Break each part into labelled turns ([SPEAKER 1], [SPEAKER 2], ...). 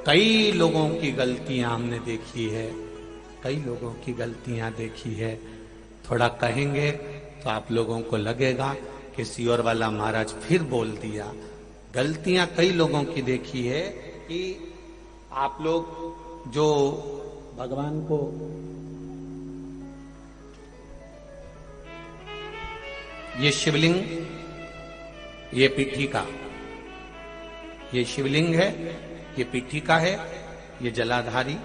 [SPEAKER 1] कई लोगों की गलतियां हमने देखी है, कई लोगों की गलतियां देखी है। थोड़ा कहेंगे तो आप लोगों को लगेगा कि सियोर वाला महाराज फिर बोल दिया। गलतियां कई लोगों की देखी है कि आप लोग जो भगवान को ये शिवलिंग, ये पीठिका, ये शिवलिंग है, ये पीठिका है, ये जलाधारी,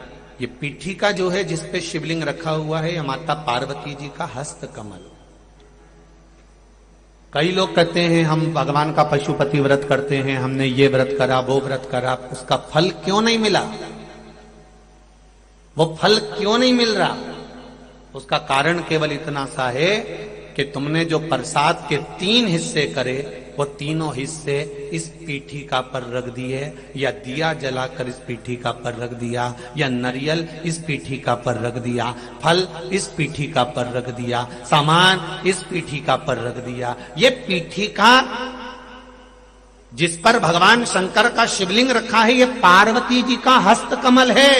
[SPEAKER 1] ये पीठिका जो है जिस पे शिवलिंग रखा हुआ है, ये माता पार्वती जी का हस्त कमल। कई लोग कहते हैं हम भगवान का पशुपति व्रत करते हैं, हमने ये व्रत करा, वो व्रत करा, उसका फल क्यों नहीं मिला? वो फल क्यों नहीं मिल रहा? उसका कारण केवल इतना सा है कि तुमने जो प्रसाद के 3 हिस्से करे, वो तीनों हिस्से इस पीठिका पर रख दिए, या दिया जलाकर इस पीठिका पर रख दिया, या नारियल इस पीठिका पर रख दिया, फल इस पीठिका पर रख दिया, सामान इस पीठिका पर रख दिया। ये पीठिका जिस पर भगवान शंकर का शिवलिंग रखा है, ये पार्वती जी का हस्त कमल है।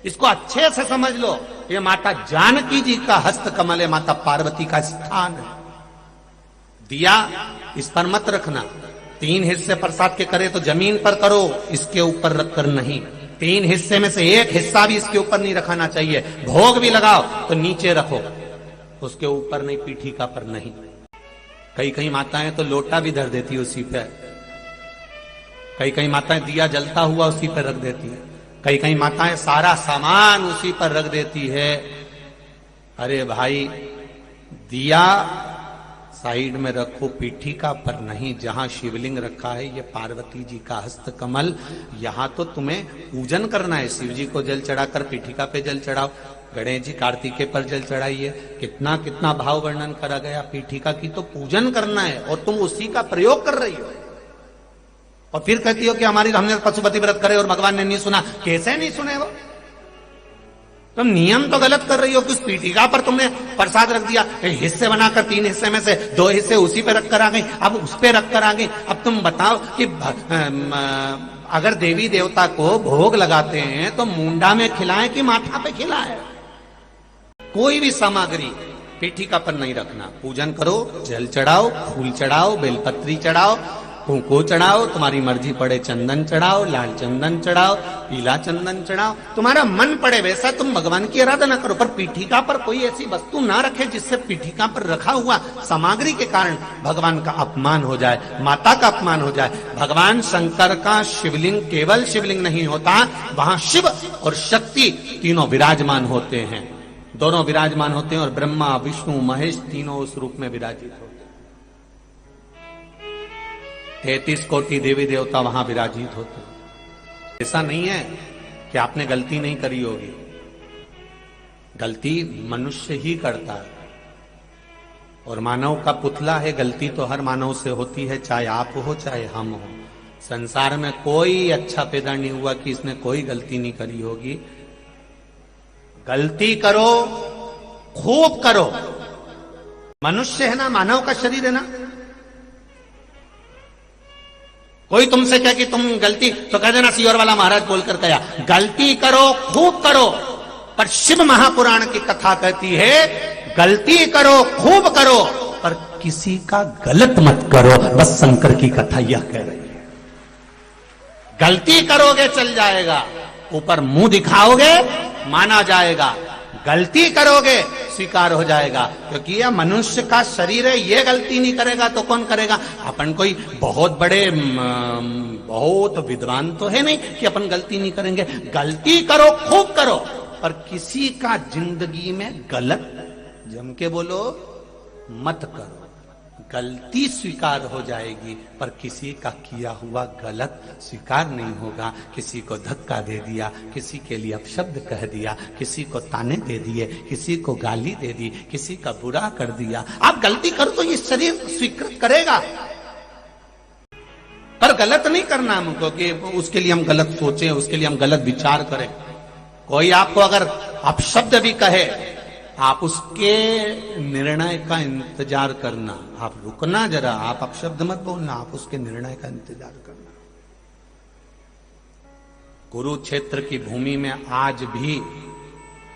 [SPEAKER 1] इसको अच्छे से समझ लो, ये माता जानकी जी का हस्त कमल है, माता पार्वती का स्थान है। दिया इस पर मत रखना। 3 हिस्से प्रसाद के करे तो जमीन पर करो, इसके ऊपर रखकर नहीं। 3 हिस्से में से 1 हिस्सा भी इसके ऊपर नहीं रखाना चाहिए। भोग भी लगाओ तो नीचे रखो, उसके ऊपर नहीं, पीठिका पर नहीं। कई माताएं तो लोटा भी धर देती है उसी पे, कई माताएं दिया जलता हुआ उसी पर रख देती है, कई माताएं सारा सामान उसी पर रख देती है। अरे भाई, दिया साइड में रखो, पीठिका पर नहीं। जहां शिवलिंग रखा है, ये पार्वती जी का हस्त कमल, यहां तो तुम्हें पूजन करना है। शिव जी को जल चढ़ाकर पीठिका पे जल चढ़ाओ, गणेश जी कार्तिकेय पर जल चढ़ाइए। कितना कितना भाव वर्णन करा गया। पीठिका की तो पूजन करना है और तुम उसी का प्रयोग कर रही हो, और फिर कहती हो कि हमने पशुपति व्रत करे और भगवान ने नहीं सुना। कैसे नहीं सुने? वो तुम नियम तो गलत कर रही हो कि उस पीठिका पर तुमने प्रसाद रख दिया, हिस्से बनाकर 3 हिस्से में से 2 हिस्से उसी पे रख कर आ गई, अब उस पे रख कर आ गई। अब तुम बताओ कि अगर देवी देवता को भोग लगाते हैं तो मुंडा में खिलाएं कि माथा पे खिलाएं? कोई भी सामग्री पीठिका पर नहीं रखना। पूजन करो, जल चढ़ाओ, फूल चढ़ाओ, बेलपत्री चढ़ाओ, कुंकू चढ़ाओ, तुम्हारी मर्जी पड़े चंदन चढ़ाओ, लाल चंदन चढ़ाओ, पीला चंदन चढ़ाओ, तुम्हारा मन पड़े वैसा तुम भगवान की आराधना करो। पर पीठिका पर कोई ऐसी वस्तु ना रखे जिससे पीठिका पर रखा हुआ सामग्री के कारण भगवान का अपमान हो जाए, माता का अपमान हो जाए। भगवान शंकर का शिवलिंग केवल शिवलिंग नहीं होता, वहां शिव और शक्ति तीनों विराजमान होते हैं, दोनों विराजमान होते हैं, और ब्रह्मा विष्णु महेश तीनों उस रूप में विराजित होते हैं। 33 कोटि देवी देवता वहां विराजित होते हैं। ऐसा नहीं है कि आपने गलती नहीं करी होगी, गलती मनुष्य ही करता है, और मानव का पुतला है। गलती तो हर मानव से होती है, चाहे आप हो चाहे हम हो। संसार में कोई अच्छा पैदा नहीं हुआ कि इसने कोई गलती नहीं करी होगी। गलती करो, खूब करो। मनुष्य है ना, मानव का शरीर है ना। कोई तुमसे कहे कि तुम गलती, तो कह देना सियोर वाला महाराज बोलकर कहा, गलती करो, खूब करो। पर शिव महापुराण की कथा कहती है, गलती करो, खूब करो, पर किसी का गलत मत करो। बस शंकर की कथा यह कह रही है। गलती करोगे चल जाएगा, ऊपर मुंह दिखाओगे माना जाएगा, गलती करोगे स्वीकार हो जाएगा। क्योंकि यह मनुष्य का शरीर है, ये गलती नहीं करेगा तो कौन करेगा? अपन कोई बहुत बड़े बहुत विद्वान तो है नहीं कि अपन गलती नहीं करेंगे। गलती करो, खूब करो, पर किसी का जिंदगी में गलत, जम के बोलो, मत करो। गलती स्वीकार हो जाएगी, पर किसी का किया हुआ गलत स्वीकार नहीं होगा। किसी को धक्का दे दिया, किसी के लिए अपशब्द कह दिया, किसी को ताने दे दिए, किसी को गाली दे दी, किसी का बुरा कर दिया। आप गलती करो तो ये शरीर स्वीकृत करेगा, पर गलत नहीं करना हमको कि उसके लिए हम गलत सोचें, उसके लिए हम गलत विचार करें। कोई आपको अगर अपशब्द भी कहे, आप उसके निर्णय का इंतजार करना। आप रुकना जरा, आप अपशब्द मत बोलना, आप उसके निर्णय का इंतजार करना। कुरुक्षेत्र की भूमि में आज भी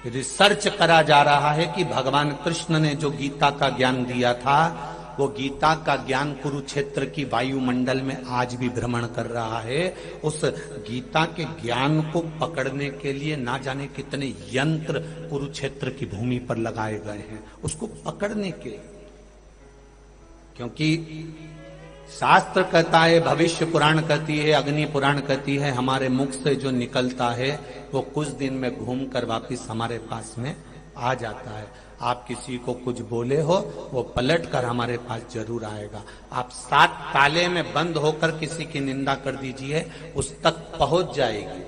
[SPEAKER 1] रिसर्च करा जा रहा है कि भगवान कृष्ण ने जो गीता का ज्ञान दिया था, वो गीता का ज्ञान कुरुक्षेत्र की वायुमंडल में आज भी भ्रमण कर रहा है। उस गीता के ज्ञान को पकड़ने के लिए ना जाने कितने यंत्र कुरुक्षेत्र की भूमि पर लगाए गए हैं उसको पकड़ने के, क्योंकि शास्त्र कहता है, भविष्य पुराण कहती है, अग्नि पुराण कहती है, हमारे मुख से जो निकलता है वो कुछ दिन में घूम कर वापिस हमारे पास में आ जाता है। आप किसी को कुछ बोले हो, वो पलट कर हमारे पास जरूर आएगा। आप 7 ताले में बंद होकर किसी की निंदा कर दीजिए, उस तक पहुंच जाएगी।